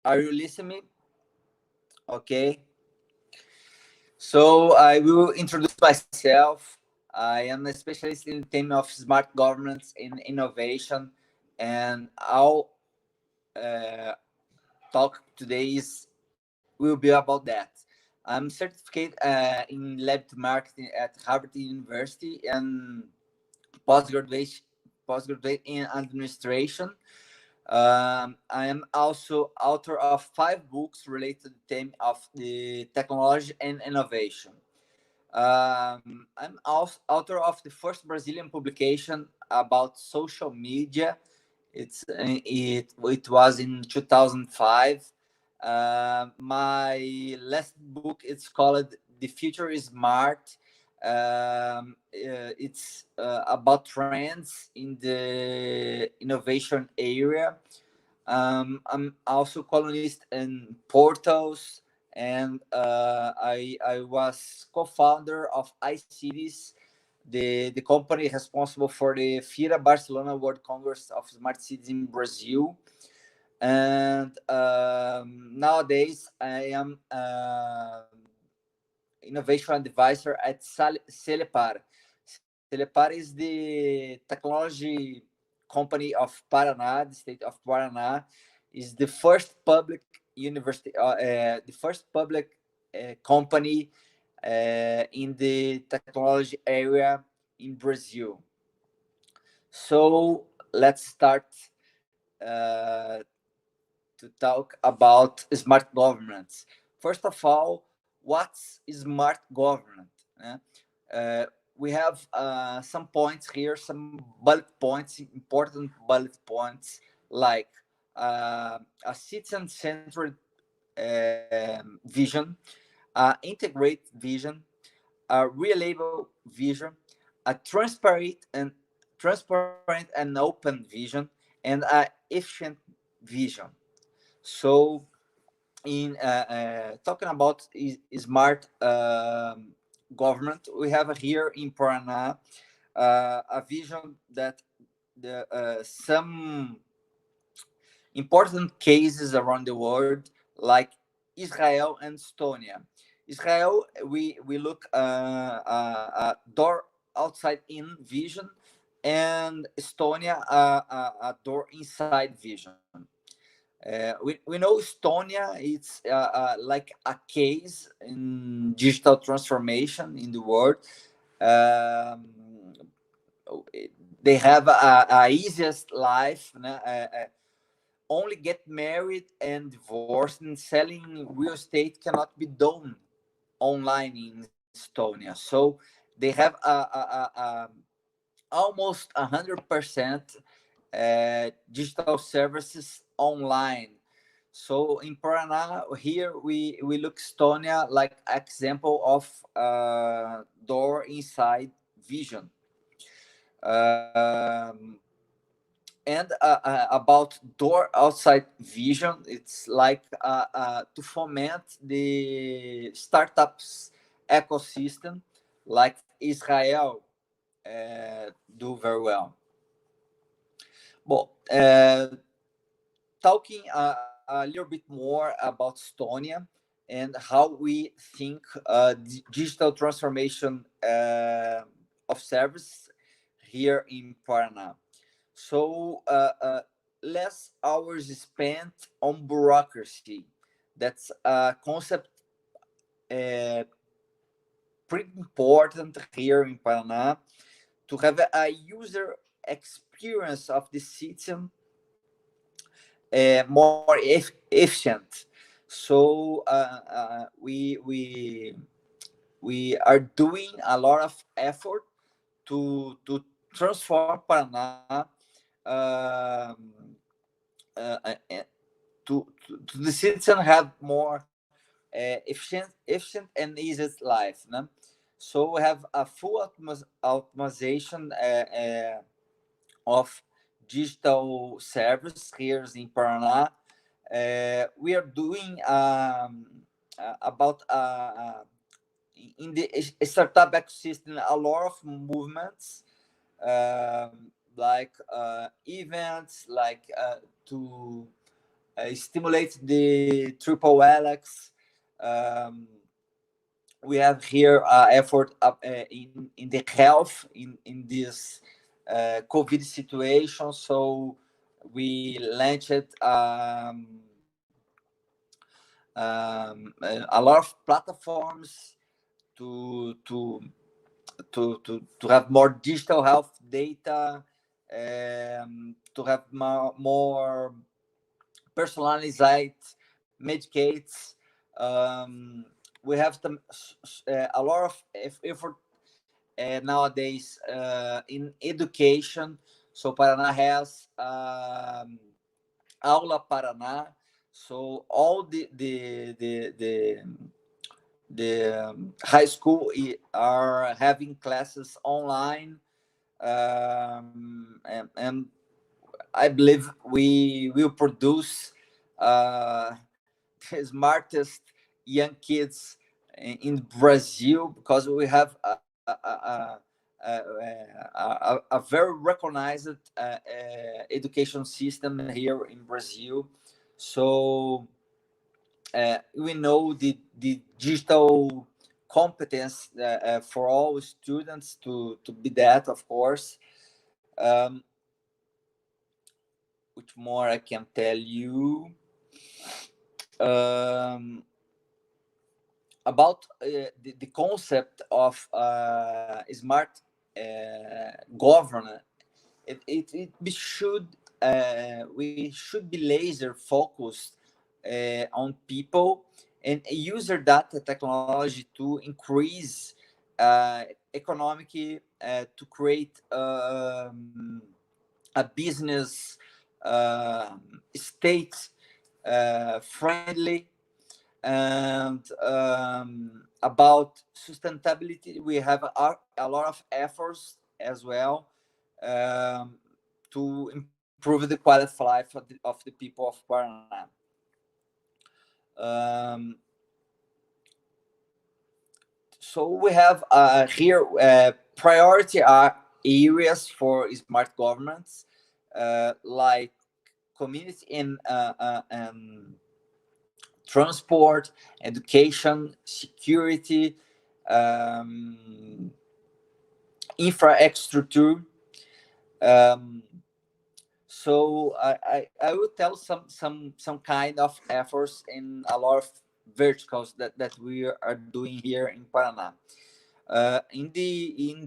Are you listening me? Okay. So I will introduce myself. I am a specialist in the theme of smart governance and innovation, and our uh, talk today will be about that. I'm certificate in lab marketing at Harvard University and postgraduate in administration. I am also author of 5 books related to the theme of the technology and innovation. I'm also author of the first Brazilian publication about social media. It was in 2005. My last book it's called "The Future is Smart." It's about trends in the innovation area. I'm also columnist in portals, and I was co-founder of iCities, the company responsible for the FIRA Barcelona World Congress of Smart Cities in Brazil. And nowadays, I am innovation advisor at Celepar. Celepar is the technology company of Paraná, the state of Paraná, is the first public university, the first public company in the technology area in Brazil. So let's start uh, to talk about smart governance. First of all, what's smart governance? Uh, we have some points here, some bullet points, important bullet points, like a citizen-centered vision, integrate vision, a reliable vision, a transparent and open vision, and a efficient vision. So, in talking about smart government, we have here in Paraná a vision that some important cases around the world, like Israel and Estonia. Israel, we look a door outside in vision, and Estonia a door inside vision. We know Estonia, it's like a case in digital transformation in the world. Um, they have a easiest life. Only get married and divorced, and selling real estate cannot be done online in Estonia. So they have almost 100% digital services online. So in Paraná, here we look Estonia like example of door inside vision. Um, and about door outside vision, it's like to foment the startups ecosystem, like Israel do very well. Well, talking a little bit more about Estonia and how we think digital transformation of service here in Paraná. So less hours spent on bureaucracy. That's a concept uh, pretty important here in Paraná, to have a user experience of the system more efficient. So we are doing a lot of effort to transform Paraná um, to the citizen have more efficient and easy life. No? So we have a full automation of digital service here in Paraná. We are doing about in the startup ecosystem a lot of movements, like events, like to stimulate the triple helix. Um, we have here effort in the health in this COVID situation. So we launched a lot of platforms to to to have more digital health data, to have more personalized medicates. Um, we have a lot of effort nowadays in education. So Paraná has Aula Paraná. So all the high school are having classes online, and I believe we will produce uh, the smartest young kids in Brazil, because we have a very recognized education system here in Brazil. So we know the digital competence for all students to be that, of course. Um, which more I can tell you? Um, about the concept of smart governance, we should be laser focused on people and user data technology to increase economic, to create a business state friendly. And about sustainability, we have a lot of efforts as well, um, to improve the quality of life of the people of Paraná. Um, so we have here priority areas for smart governance, like community and transport, education, security, um, infrastructure. Um, so I will tell some kind of efforts in a lot of verticals that we are doing here in Paraná. In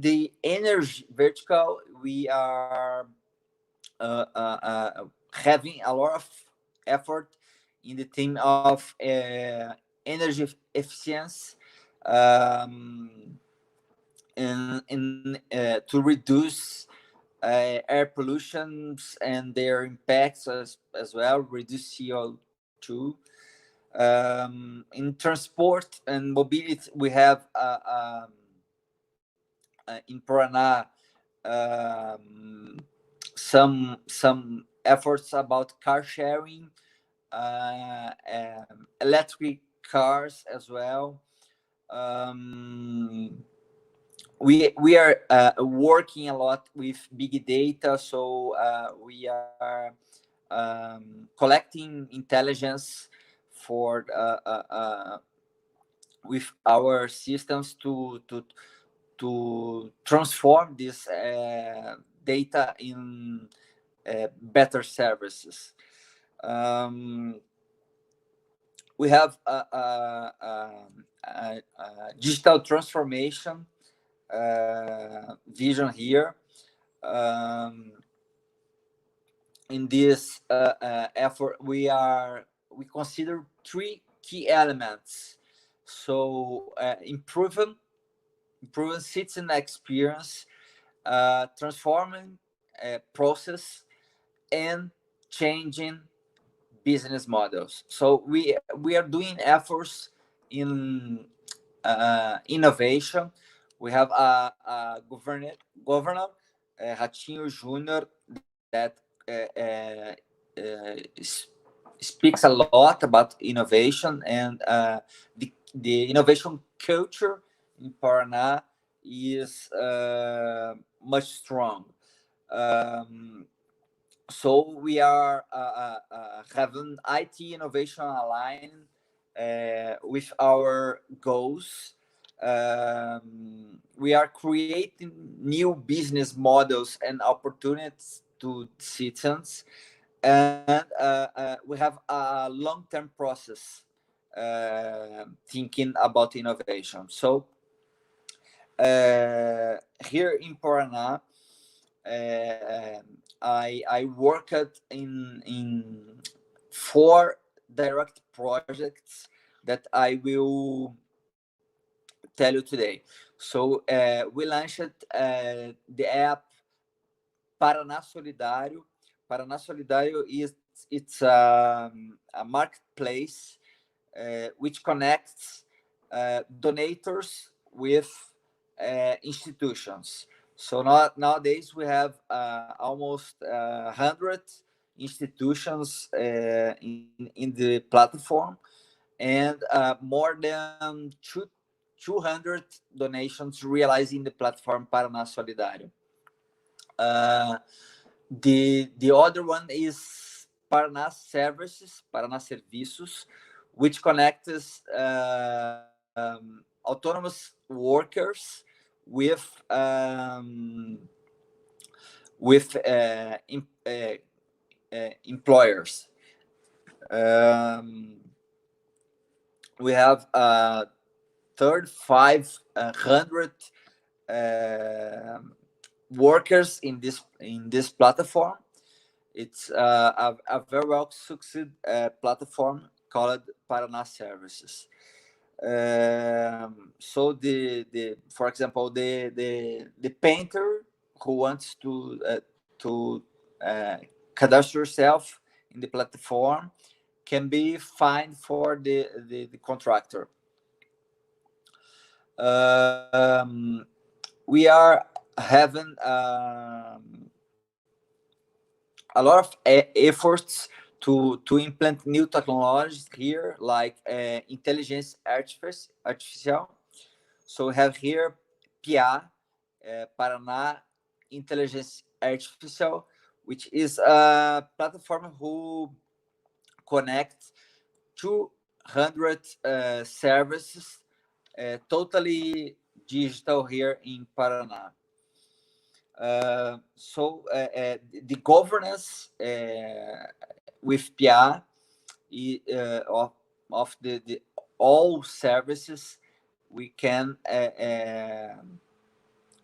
the energy vertical, we are having a lot of effort in the theme of energy efficiency, um, to reduce air pollutions and their impacts as well, reduce CO2. In transport and mobility, we have in Paraná some efforts about car sharing, electric cars as well. Um, we are working a lot with big data, so we are collecting intelligence for with our systems to transform this data in better services. Um, we have a digital transformation vision here. Um, in this effort, we consider three key elements. So improving citizen experience, transforming process, and changing business models. So we are doing efforts in innovation. We have a governor, Ratinho Júnior, that speaks a lot about innovation, and the innovation culture in Paraná is much strong. Um, So we are having IT innovation aligned with our goals. We are creating new business models and opportunities to citizens, and we have a long-term process thinking about innovation. So here in Paraná, I worked in four direct projects that I will tell you today. So we launched the app Paraná Solidário. Paraná Solidário is it's a marketplace which connects donators with institutions. So nowadays we have almost 100 institutions in the platform, and more than 200 donations realized in the platform Paraná Solidário. The other one is Paraná Serviços, which connects autonomous workers with with employers. We have 3,500 workers in this platform. It's a very well succeeded platform called Paraná Services. So the for example the painter who wants to uh, cadastre yourself in the platform can be fined for the contractor. We are having a lot of efforts to implement new technologies here, like intelligence artificial. So we have here PIA, Paraná Intelligence Artificial, which is a platform who connects 200 services, totally digital here in Paraná. So the governance with PIA of the all services we can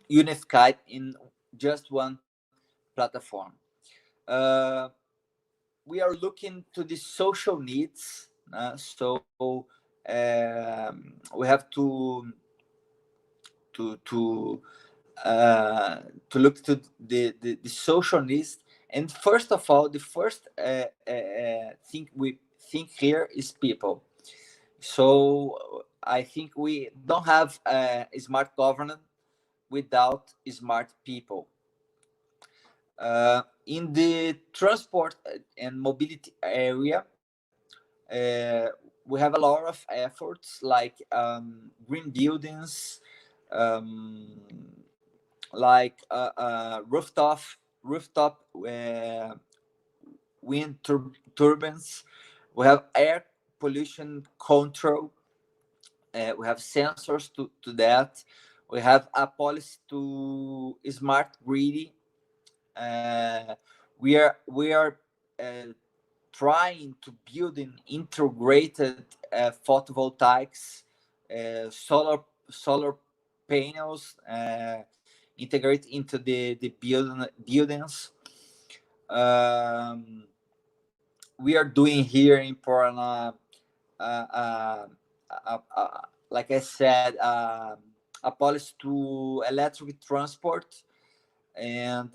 unify in just one platform. Uh, we are looking to the social needs. So we have to to to look to the social needs. And first of all, the first thing we think here is people. So I think we don't have a smart governance without smart people. In the transport and mobility area, we have a lot of efforts like green buildings, um, like rooftop wind turbines. We have air pollution control. We have sensors to that. We have a policy to smart grid. Uh, we are uh, trying to build an integrated photovoltaics, solar panels, integrate into the buildings. Um, we are doing here in Paraná, like I said, a policy to electric transport, and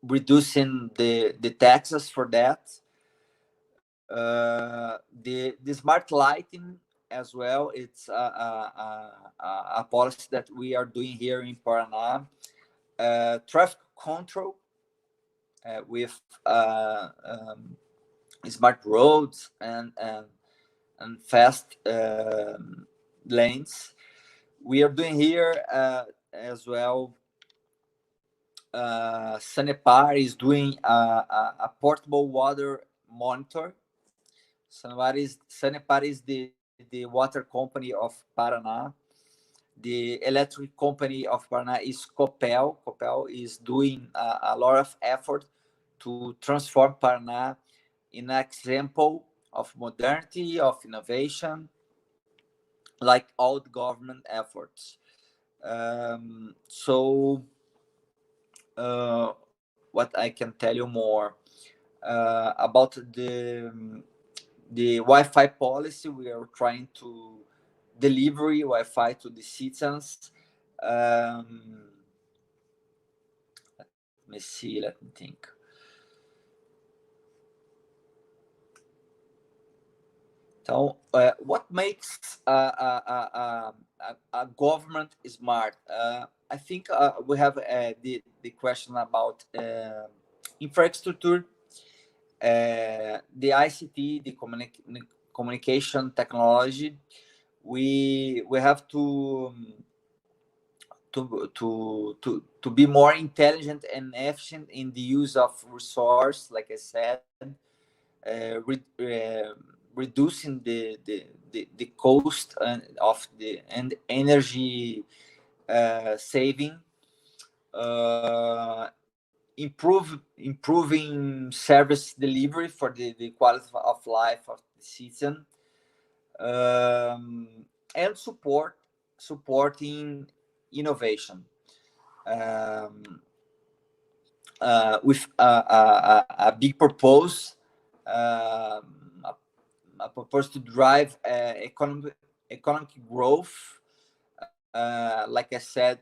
reducing the taxes for that. The smart lighting as well. It's a policy that we are doing here in Paraná. Traffic control with smart roads and fast lanes. We are doing here as well Sanepar is doing a portable water monitor. Sanepar is the water company of Paraná. The electric company of Paraná is Copel. Copel is doing a lot of effort to transform Paraná in an example of modernity, of innovation, like all the government efforts. So, what I can tell you more about the Wi-Fi policy, we are trying to deliver Wi-Fi to the citizens. Let me see. Let me think. So, what makes a government smart? I think we have the question about infrastructure, the ICT, the communication technology. We have to be more intelligent and efficient in the use of resource. Like I said, reducing the cost of the and energy saving, improving service delivery for the quality of life of the citizen, and supporting innovation, with a big purpose, a purpose to drive economic growth. Like I said,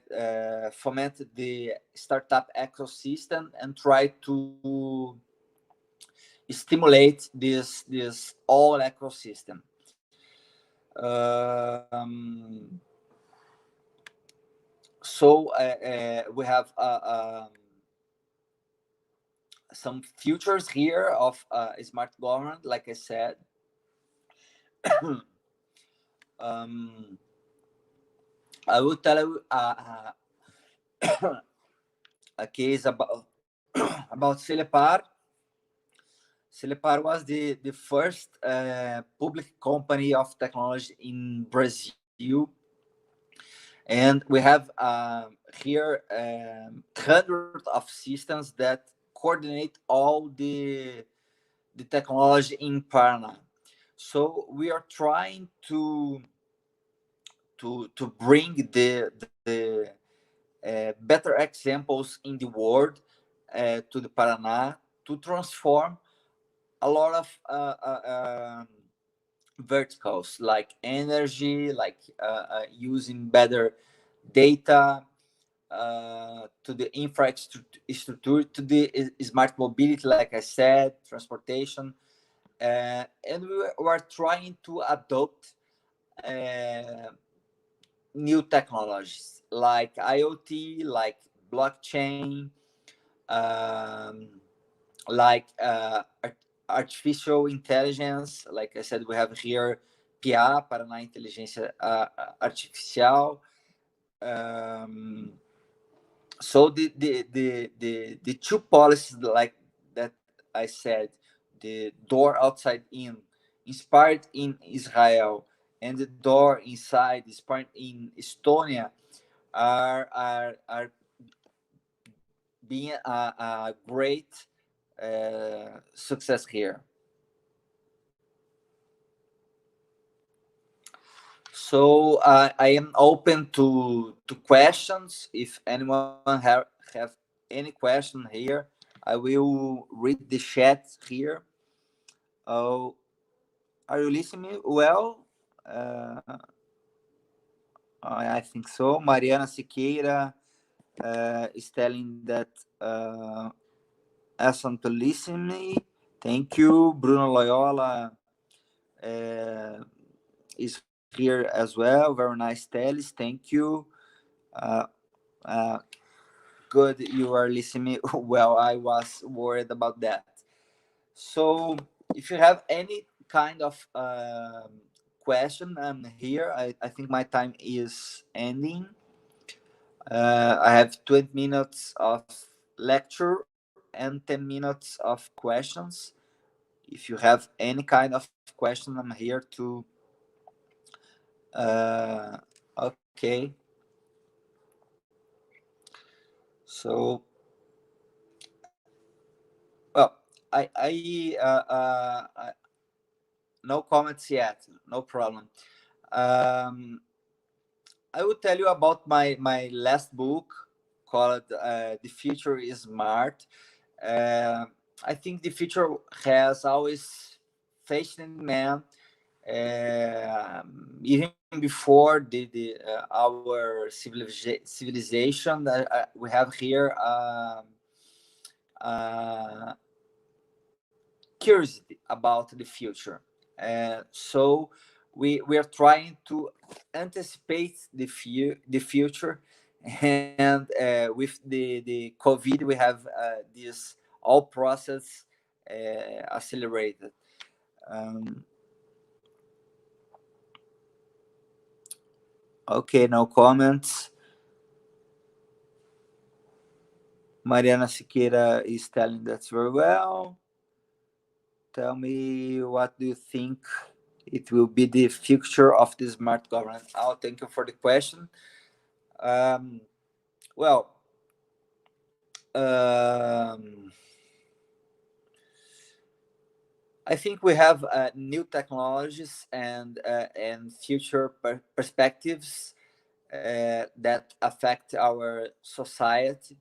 foment the startup ecosystem and try to stimulate this all ecosystem. So we have some futures here of smart government, like I said. I will tell you a case about about Celepar. Celepar was the first public company of technology in Brazil, and we have here hundreds of systems that coordinate all the technology in Paraná. So we are trying to bring the better examples in the world to the Paraná to transform a lot of verticals like energy, like using better data, to the infrastructure, to the smart mobility, like I said, transportation, and we were trying to adopt new technologies like IoT, like blockchain, um, like artificial intelligence. Like I said, we have here PA, Paraná Inteligência Artificial. So the two policies, like that I said, the door outside in, inspired in Israel, and the door inside, inspired in Estonia, are being a great success here. So I am open to questions. If anyone have any question here, I will read the chat here. Oh, are you listening well? I think so. Mariana Siqueira is telling that awesome to listen me. Thank you. Bruno Loyola is here as well. Very nice, Teles. Thank you. Uh, uh, Good, you are listening well. I was worried about that. So, if you have any kind of question, I'm here. I think my time is ending. I have 20 minutes of lecture and 10 minutes of questions. If you have any kind of question, I'm here to. Uh, okay. So, well, no comments yet. No problem. Um, I will tell you about my last book called "The Future is Smart." Uh, I think the future has always fascinated man, even before our civilization that we have here. Uh, Curiosity about the future. So we are trying to anticipate the future, and with the COVID, we have this all process accelerated. Um, okay, no comments. Mariana Siqueira is telling that's very well. Tell me, what do you think it will be the future of the smart governance? Oh, thank you for the question. Um, well, um, I think we have new technologies and future perspectives that affect our society,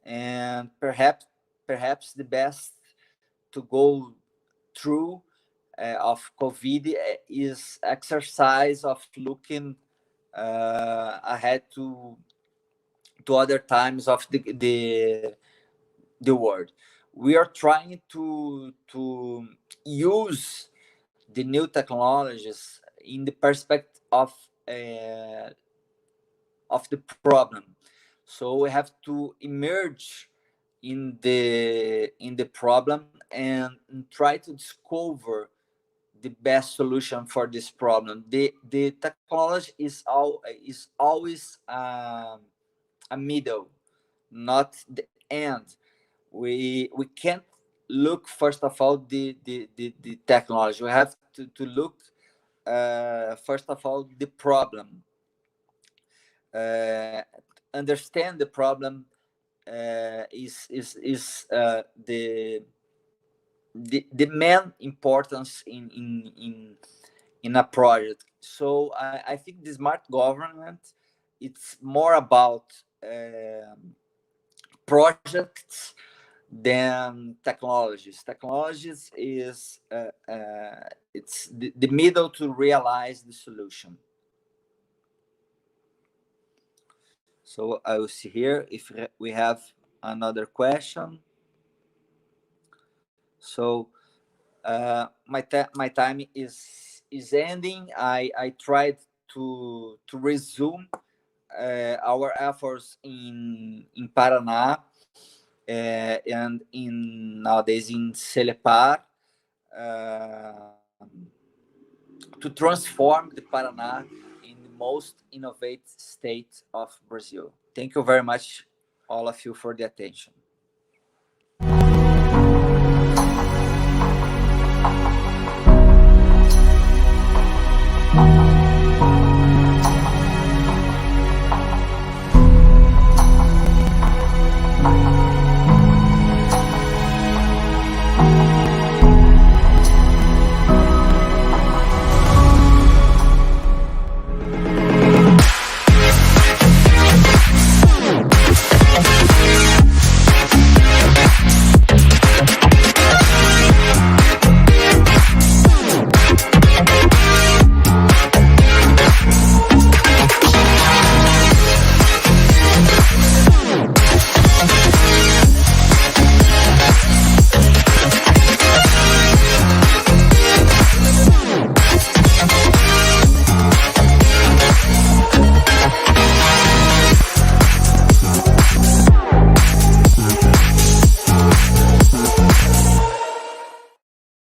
and perhaps the best to go through of COVID is exercise of looking ahead to other times of the world. We are trying to use the new technologies in the perspective of the problem. So we have to emerge in the problem and try to discover the best solution for this problem. The technology is always a middle, not the end. We can't look first of all the technology. We have to look first of all the problem, uh, understand the problem is the main importance in a project. So I think the smart government, it's more about projects than technologies. Technologies is it's the middle to realize the solution. So I will see here if we have another question. So my time is ending. I tried to resume our efforts in Paraná and in nowadays in Celepar, uh, to transform the Paraná in the most innovative state of Brazil. Thank you very much, all of you, for the attention.